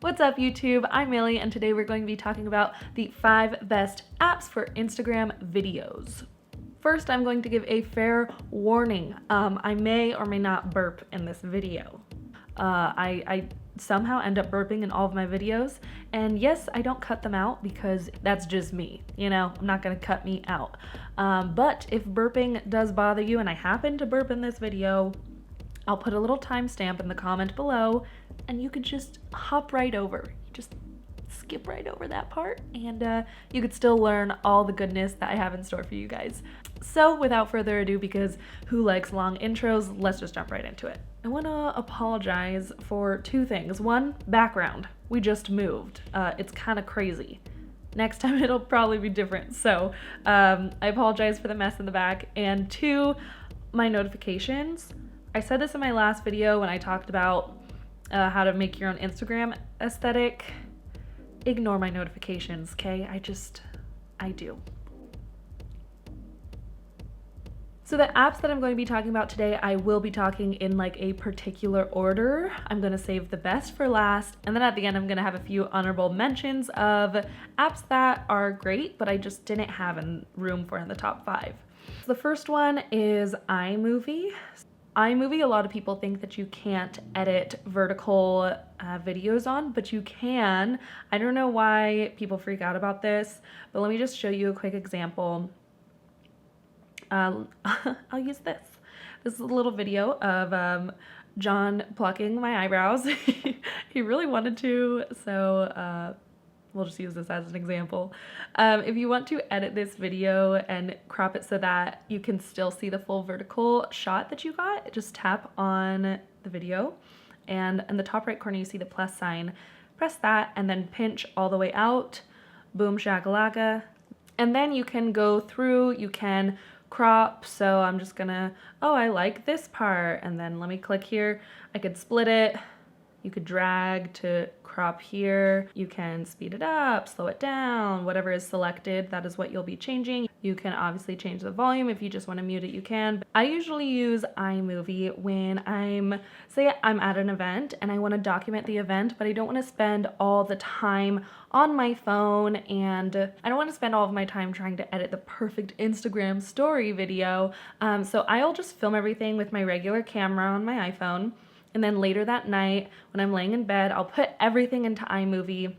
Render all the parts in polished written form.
What's up YouTube? I'm Millie and today we're going to be talking about the 5 best apps for Instagram videos. First, I'm going to give a fair warning. I may or may not burp in this video. I somehow end up burping in all of my videos, and yes, I don't cut them out because that's just me, you know, I'm not gonna cut me out. But if burping does bother you and I happen to burp in this video, I'll put a little timestamp in the comment below and you could just hop right over. You just skip right over that part and you could still learn all the goodness that I have in store for you guys. So without further ado, because who likes long intros, let's just jump right into it. I want to apologize for 2 things. 1, background. We just moved. It's kind of crazy. Next time it'll probably be different. So I apologize for the mess in the back. And 2, my notifications. I said this in my last video when I talked about how to make your own Instagram aesthetic. Ignore my notifications, okay? I do. So the apps that I'm going to be talking about today, I will be talking in like a particular order. I'm going to save the best for last, and then at the end I'm going to have a few honorable mentions of apps that are great, but I just didn't have room for in the top 5. So the first one is iMovie. iMovie, a lot of people think that you can't edit vertical videos on, but you can. I don't know why people freak out about this, but let me just show you a quick example. I'll use this. This is a little video of John plucking my eyebrows. He really wanted to, so we'll just use this as an example. If you want to edit this video and crop it so that you can still see the full vertical shot that you got, just tap on the video, and in the top right corner you see the plus sign. Press that and then pinch all the way out. Boom shakalaka. And then you can go through, you can crop. So I'm just gonna, oh, I like this part, and then let me click here. I could split it. You could drag to crop here. You can speed it up, slow it down, whatever is selected, that is what you'll be changing. You can obviously change the volume. If you just want to mute it, you can. But I usually use iMovie when say I'm at an event and I want to document the event, but I don't want to spend all the time on my phone, and I don't want to spend all of my time trying to edit the perfect Instagram story video. So I'll just film everything with my regular camera on my iPhone. And then later that night, when I'm laying in bed, I'll put everything into iMovie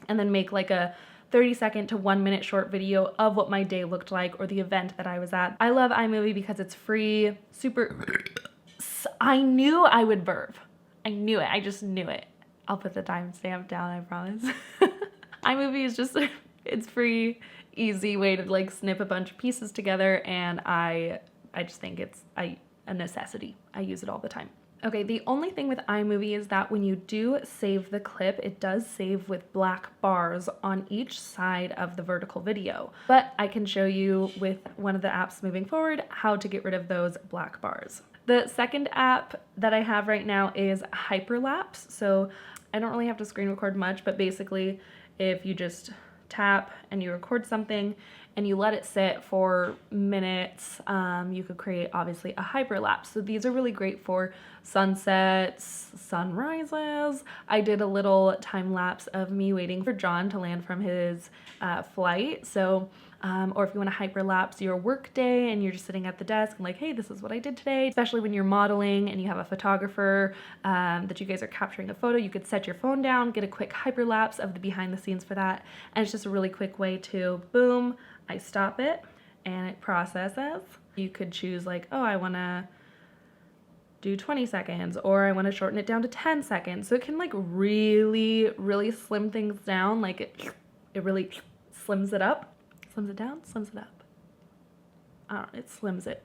and then make like a 30-second to 1-minute short video of what my day looked like or the event that I was at. I love iMovie because it's free, super. I knew I would burp. I knew it. I just knew it. I'll put the timestamp down, I promise. iMovie is just, it's free, easy way to like snip a bunch of pieces together, and I just think it's a necessity. I use it all the time. Okay, the only thing with iMovie is that when you do save the clip, it does save with black bars on each side of the vertical video. But I can show you with one of the apps moving forward how to get rid of those black bars. The second app that I have right now is Hyperlapse. So I don't really have to screen record much, but basically if you just tap and you record something and you let it sit for minutes, you could create obviously a hyperlapse. So these are really great for sunsets, sunrises. I did a little time lapse of me waiting for John to land from his flight. So, or if you want to hyperlapse your work day and you're just sitting at the desk and like, hey, this is what I did today. Especially when you're modeling and you have a photographer that you guys are capturing a photo, you could set your phone down, get a quick hyperlapse of the behind the scenes for that. And it's just a really quick way to, boom, I stop it and it processes. You could choose like, oh, I want to do 20 seconds or I want to shorten it down to 10 seconds. So it can like really, really slim things down. Like it really slims it up. Slims it down, slims it up. I don't know, it slims it.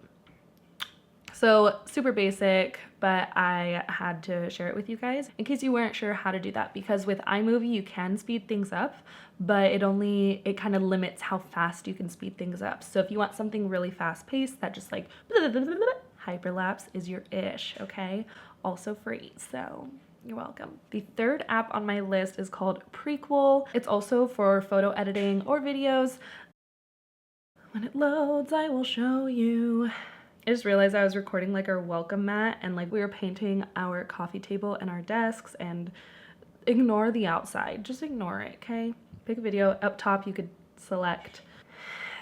So super basic, but I had to share it with you guys in case you weren't sure how to do that, because with iMovie you can speed things up, but it kind of limits how fast you can speed things up. So if you want something really fast paced that just like hyperlapse is your ish, okay? Also free, so you're welcome. The third app on my list is called Prequel. It's also for photo editing or videos. When it loads, I will show you. I just realized I was recording like our welcome mat and like we were painting our coffee table and our desks, and ignore the outside. Just ignore it, okay? Pick a video. Up top, you could select.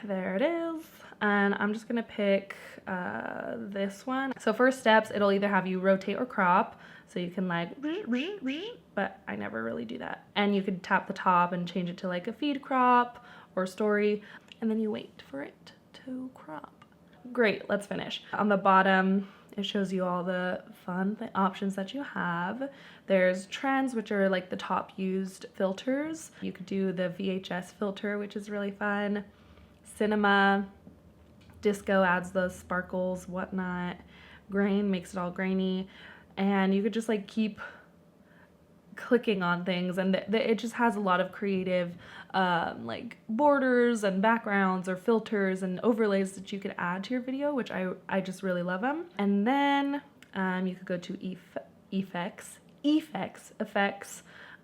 There it is. And I'm just gonna pick this one. So first steps, it'll either have you rotate or crop. So you can like, but I never really do that. And you could tap the top and change it to like a feed crop or story. And then you wait for it to crop. Great, let's finish. On the bottom, it shows you all the fun options that you have. There's trends, which are like the top used filters. You could do the VHS filter, which is really fun. Cinema, disco adds those sparkles, whatnot. Grain makes it all grainy. And you could just like keep clicking on things, and it just has a lot of creative like borders and backgrounds or filters and overlays that you could add to your video, which I just really love them. And then you could go to effects,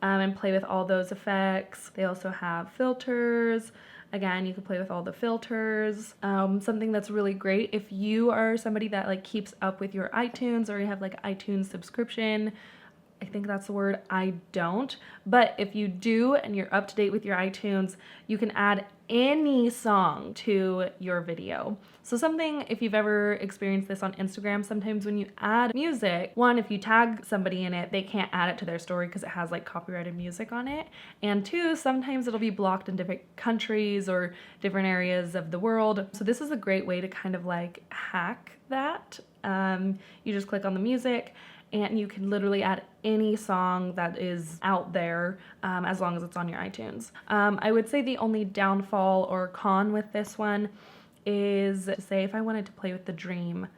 and play with all those effects. They also have filters. Again, you can play with all the filters. Something that's really great if you are somebody that like keeps up with your iTunes, or you have like iTunes subscription. I think that's the word. I don't. But if you do and you're up to date with your iTunes, you can add any song to your video. So something, if you've ever experienced this on Instagram, sometimes when you add music, one, if you tag somebody in it, they can't add it to their story because it has like copyrighted music on it. And two, sometimes it'll be blocked in different countries or different areas of the world. So this is a great way to kind of like hack that. You just click on the music, and you can literally add any song that is out there as long as it's on your iTunes. I would say the only downfall or con with this one is, say if I wanted to play with the dream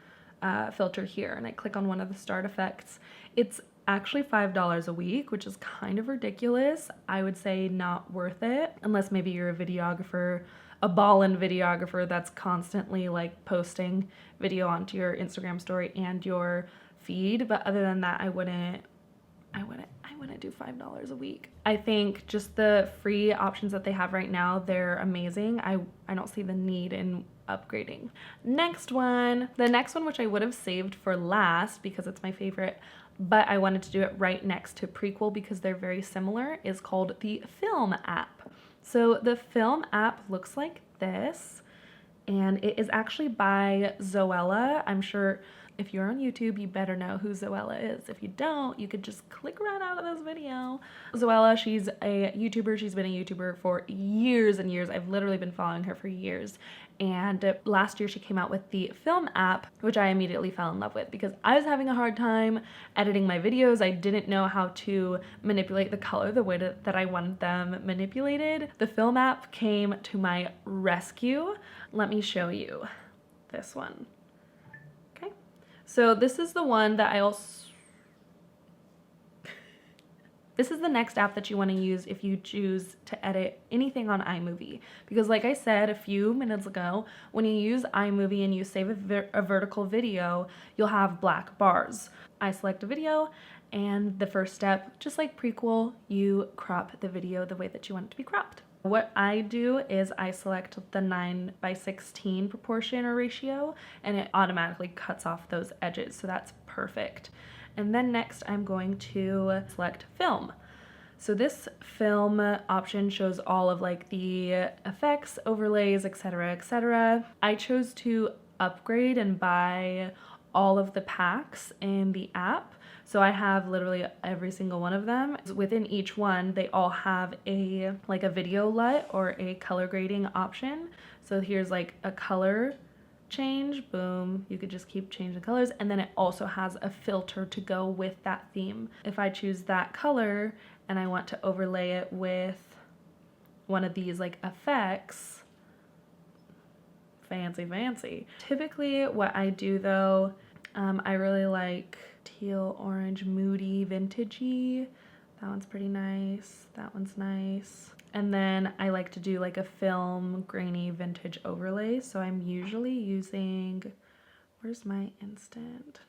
filter here and I click on one of the start effects, it's actually $5 a week, which is kind of ridiculous. I would say not worth it, unless maybe you're a videographer, a ballin' videographer that's constantly like posting video onto your Instagram story and your feed. But other than that, I wouldn't do $5 a week. I think just the free options that they have right now, they're amazing. I don't see the need in upgrading. Next one, the next one, which I would have saved for last because it's my favorite, but I wanted to do it right next to Prequel because they're very similar, is called the Film app. So the Film app looks like this, and it is actually by Zoella. I'm sure if you're on YouTube, you better know who Zoella is. If you don't, you could just click right out of this video. Zoella, she's a YouTuber. She's been a YouTuber for years and years. I've literally been following her for years. And last year she came out with the Film app, which I immediately fell in love with because I was having a hard time editing my videos. I didn't know how to manipulate the color the way that I wanted them manipulated. The Film app came to my rescue. Let me show you this one. So this is the one that this is the next app that you want to use if you choose to edit anything on iMovie. Because like I said a few minutes ago, when you use iMovie and you save a vertical video, you'll have black bars. I select a video, and the first step, just like Prequel, you crop the video the way that you want it to be cropped. What I do is I select the 9:16 proportion or ratio, and it automatically cuts off those edges, so that's perfect. And then next I'm going to select Film. So this Film option shows all of like the effects, overlays, etc., etc. I chose to upgrade and buy all of the packs in the app. So I have literally every single one of them. Within each one, they all have a VideoLut or a color grading option. So here's like a color change, boom, you could just keep changing the colors, and then it also has a filter to go with that theme. If I choose that color and I want to overlay it with one of these like effects, fancy. Typically what I do though, I really like teal, orange, moody, vintagey. That one's pretty nice. That one's nice. And then I like to do like a film grainy vintage overlay. So I'm usually using, where's my instant?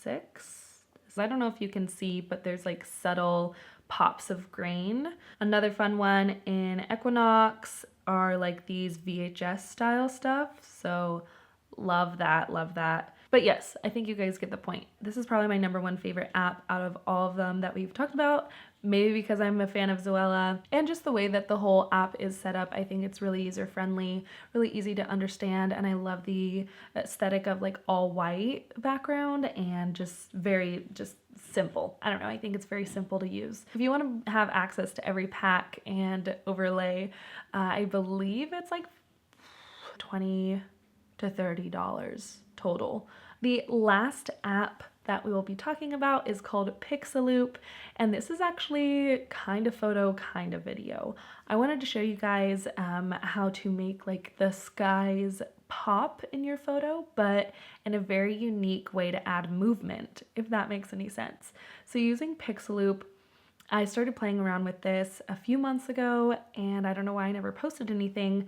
6. So I don't know if you can see, but there's like subtle pops of grain. Another fun one in Equinox are like these VHS style stuff. So love that, love that. But yes, I think you guys get the point. This is probably my #1 favorite app out of all of them that we've talked about Maybe because I'm a fan of Zoella, and just the way that the whole app is set up, I think it's really user friendly, really easy to understand, and I love the aesthetic of like all white background and just very simple. I don't know, I think it's very simple to use. If you want to have access to every pack and overlay, I believe it's like $20 to $30 total. The last app that we will be talking about is called Pixaloop, and this is actually kind of photo, kind of video. I wanted to show you guys how to make like the skies pop in your photo, but in a very unique way to add movement, if that makes any sense. So using Pixaloop, I started playing around with this a few months ago, and I don't know why I never posted anything.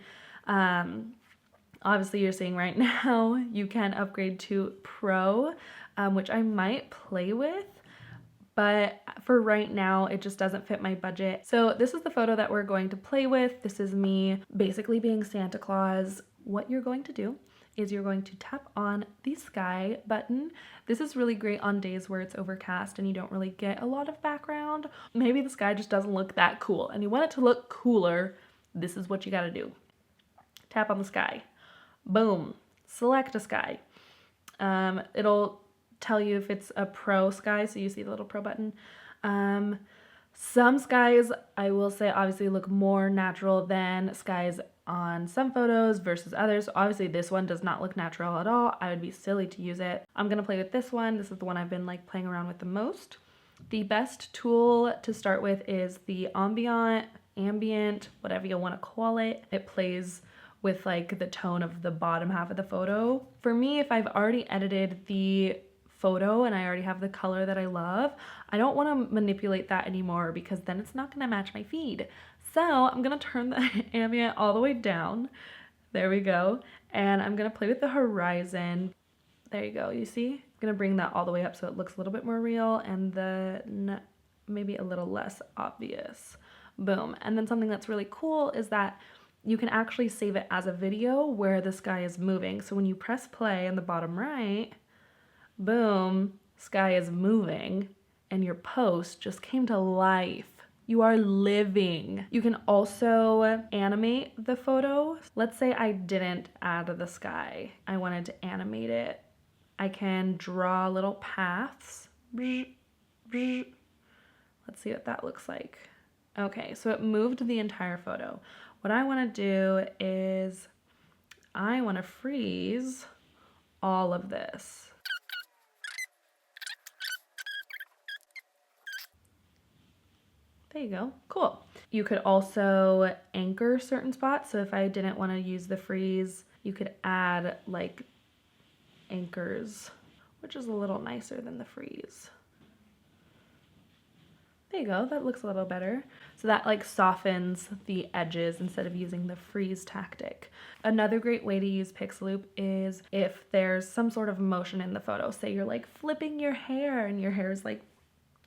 Obviously you're seeing right now, you can upgrade to Pro, which I might play with, but for right now, it just doesn't fit my budget. So this is the photo that we're going to play with. This is me basically being Santa Claus. What you're going to do is you're going to tap on the sky button. This is really great on days where it's overcast and you don't really get a lot of background. Maybe the sky just doesn't look that cool and you want it to look cooler. This is what you gotta do. Tap on the sky. Boom. Select a sky. It'll tell you if it's a pro sky, so you see the little pro button. Some skies, I will say, obviously look more natural than skies on some photos versus others. So obviously this one does not look natural at all. I would be silly to use it. I'm gonna play with this one. This is the one I've been like playing around with the most. The best tool to start with is the ambient, whatever you want to call it. It plays with like the tone of the bottom half of the photo. For me, if I've already edited the photo and I already have the color that I love, I don't want to manipulate that anymore because then it's not going to match my feed. So I'm going to turn the ambient all the way down. There we go. And I'm going to play with the horizon. There you go. You see? I'm going to bring that all the way up so it looks a little bit more real and maybe a little less obvious. Boom. And then something that's really cool is that you can actually save it as a video where the sky is moving. So when you press play in the bottom right, boom, sky is moving and your post just came to life. You are living. You can also animate the photo. Let's say I didn't add the sky. I wanted to animate it. I can draw little paths. Let's see what that looks like. Okay, so it moved the entire photo. What I want to do is I want to freeze all of this. There you go. Cool. You could also anchor certain spots. So if I didn't want to use the freeze, you could add like anchors, which is a little nicer than the freeze. There you go, that looks a little better. So that like softens the edges instead of using the freeze tactic. Another great way to use Pixaloop is if there's some sort of motion in the photo. Say you're like flipping your hair and your hair is like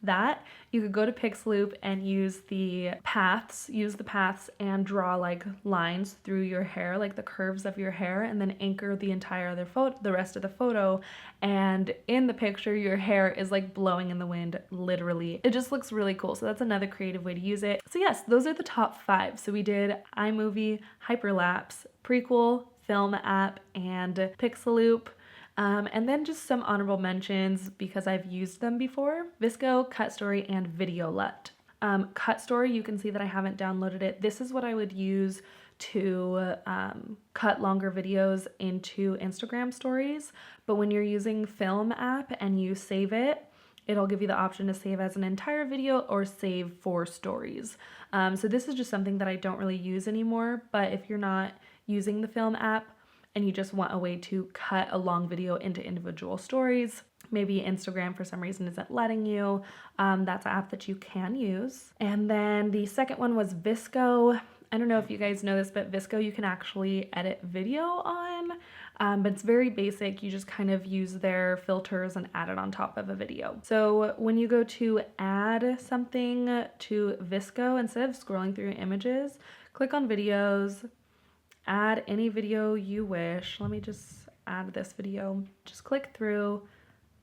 that, you could go to Pixaloop and use the paths and draw like lines through your hair, like the curves of your hair, and then anchor the the rest of the photo. And in the picture, your hair is like blowing in the wind, literally. It just looks really cool. So that's another creative way to use it. So yes, those are the top 5. So we did iMovie, Hyperlapse, Prequel, Film app, and Pixaloop. And then just some honorable mentions because I've used them before: VSCO, CutStory, and VideoLut. CutStory, you can see that I haven't downloaded it. This is what I would use to cut longer videos into Instagram stories. But when you're using Film app and you save it, it'll give you the option to save as an entire video or save for stories. So this is just something that I don't really use anymore. But if you're not using the Film app, and you just want a way to cut a long video into individual stories, maybe Instagram for some reason isn't letting you, that's an app that you can use. And then the second one was VSCO. I don't know if you guys know this, but VSCO you can actually edit video on, but it's very basic. You just kind of use their filters and add it on top of a video. So when you go to add something to VSCO, instead of scrolling through images, click on videos, add any video you wish. Let me just add this video. Just click through,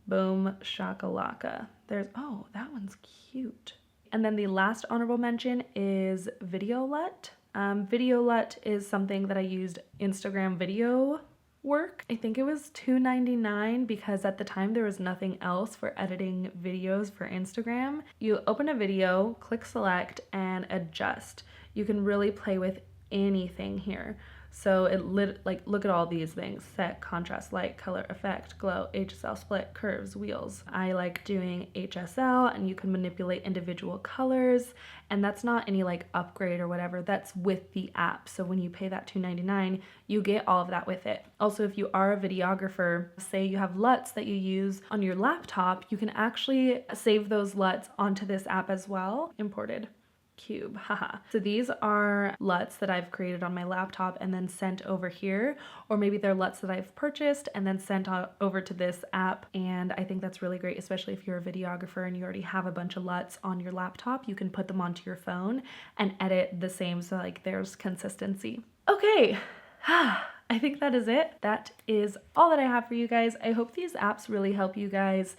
boom, shakalaka. Oh, that one's cute. And then the last honorable mention is VideoLut. VideoLut is something that I used Instagram video work. I think it was $2.99 because at the time there was nothing else for editing videos for Instagram. You open a video, click select, and adjust. You can really play with anything here. So look at all these things: set, contrast, light, color, effect, glow, HSL, split, curves, wheels. I like doing HSL, and you can manipulate individual colors, and that's not any like upgrade or whatever, that's with the app. So when you pay that $2.99, you get all of that with it. Also, if you are a videographer, say you have LUTs that you use on your laptop, you can actually save those LUTs onto this app as well. Imported cube, haha. So these are LUTs that I've created on my laptop and then sent over here, or maybe they're LUTs that I've purchased and then sent over to this app. And I think that's really great, especially if you're a videographer and you already have a bunch of LUTs on your laptop. You can put them onto your phone and edit the same, so like there's consistency. Okay. I think that is it. That is all that I have for you guys. I hope these apps really help you guys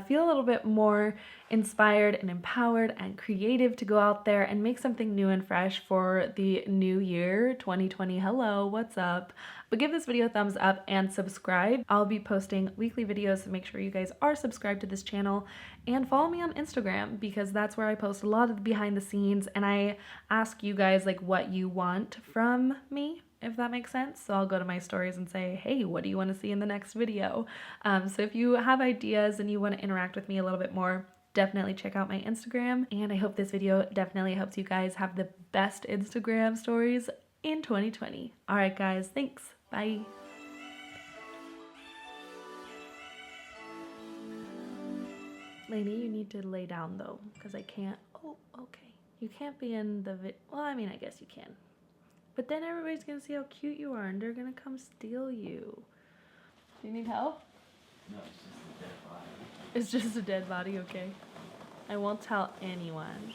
feel a little bit more inspired and empowered and creative to go out there and make something new and fresh for the new year, 2020. Hello, what's up? But give this video a thumbs up and subscribe. I'll be posting weekly videos, so make sure you guys are subscribed to this channel, and follow me on Instagram because that's where I post a lot of the behind the scenes and I ask you guys like what you want from me, if that makes sense. So I'll go to my stories and say, hey, what do you want to see in the next video? So if you have ideas and you want to interact with me a little bit more, definitely check out my Instagram. And I hope this video definitely helps you guys have the best Instagram stories in 2020. All right, guys, thanks. Bye. Lady, you need to lay down though, because I can't. Oh, okay. You can't be in the well, I mean, I guess you can. But then everybody's gonna see how cute you are and they're gonna come steal you. Do you need help? No, it's just a dead body. It's just a dead body, okay. I won't tell anyone.